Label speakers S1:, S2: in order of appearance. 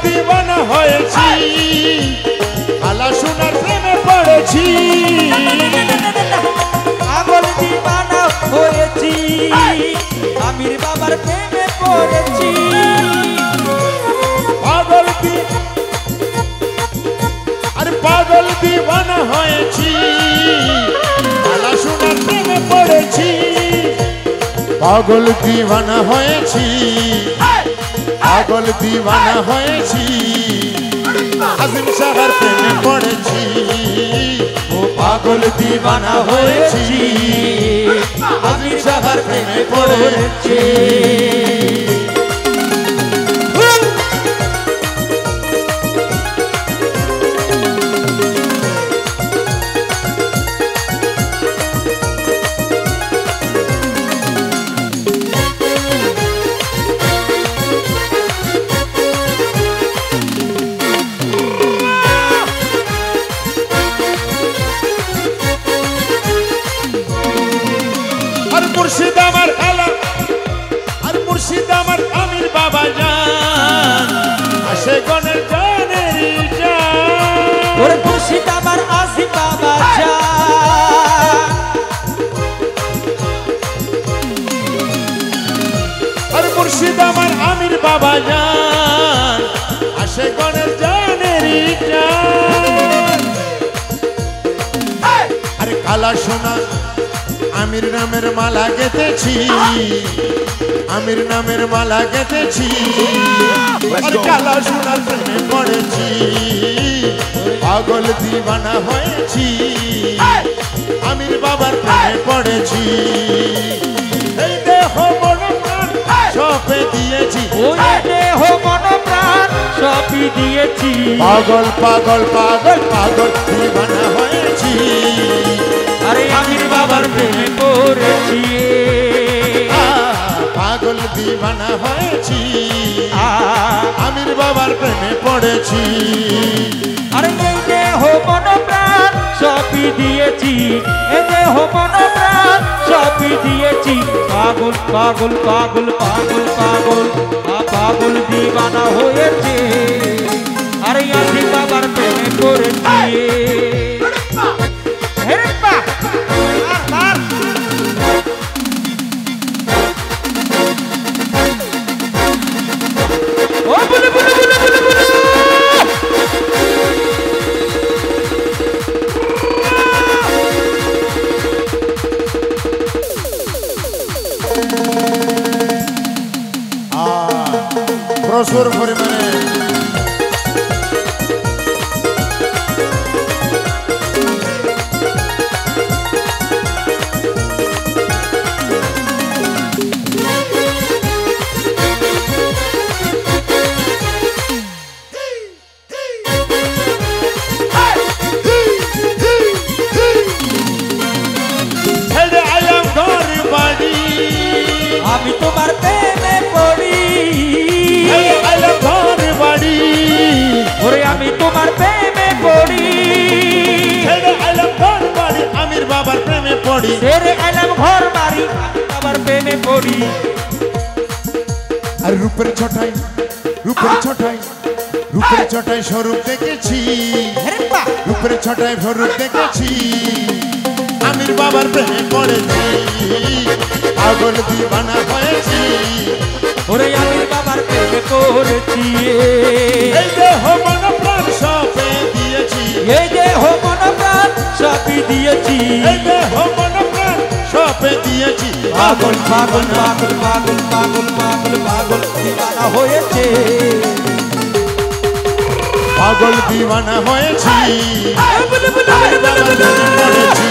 S1: দিওয়ানা হয়েছি কালা সোনার প্রেমে পড়েছি
S2: পাগল দিওয়ানা হয়েছি আমির বাবার প্রেমে পড়েছি
S1: পাগল দিওয়ানা হয়েছি কালা সোনার প্রেমে পড়েছি পাগল দিওয়ানা হয়েছি পাগল দিওয়ানা হয়েছি আজিম শাহর প্রেমে পড়েছি ও পাগল দিওয়ানা হয়েছি আজিম শাহর প্রেমে পড়েছি মুর্শিদ আমার আলা আর মুর্শিদ আমার আমির বাবা জান আসে গনের জানের জান
S2: ওরে মুর্শিদ আমার আসিফ বাবা জান
S1: আর মুর্শিদ আমার আমির বাবা জান আসে গনের জানের জান আরে কালা সোনা আমির নামের মালা গেঁথেছি আমির নামের মালা গেঁথেছি আর কালা সোনার প্রেমে পড়েছি পাগল দিওয়ানা হয়েছি আমির বাবার প্রেমে পড়েছি এই দেহ মন প্রাণ সপে দিয়েছি
S2: ওই দেহ মন প্রাণ সবই দিয়েছি
S1: পাগল পাগল পাগল পাগল দিওয়ানা হয়েছি
S2: আরে আমির বাবার প্রেমে পড়েছি
S1: পাগল দিওয়ানা হয়েছি আমির বাবার প্রেমে পড়েছি
S2: আরে এই দেহ মন প্রাণ সবই দিয়েছি এই দেহ মন প্রাণ সবই দিয়েছি পাগল পাগল পাগল পাগল পাগল পাগল দিওয়ানা হয়েছে আরে আমির বাবার প্রেমে পড়েছি
S1: প্রচুর পরিমাণে
S2: আমি তোমার প্রেমে পড়ি ওরে আমি তোমার প্রেমে পড়ি
S1: আমির বাবার প্রেমে পড়ি
S2: ছেড়ে এলাম ঘর বাড়ি বাবার প্রেমে পড়ি
S1: আর রূপের ছটাই স্বরূপ দেখেছি রূপের ছটায় স্বরূপ দেখেছি আমির বাবার প্রেমে পড়েছি পাগল দিওয়ানা হয়েছি
S2: ওরে আমির বাবার প্রেমে পড়েছি
S1: এই দেহ মন প্রাণ সপে দিয়েছি
S2: এই দেহ মন প্রাণ সবই দিয়েছি
S1: এই দেহ মন প্রাণ সপে দিয়েছি
S2: পাগল পাগল পাগল পাগল পাগল পাগল পাগল দিওয়ানা হয়েছে
S1: পাগল দিওয়ানা হয়েছি আমির বাবার প্রেমে পড়েছি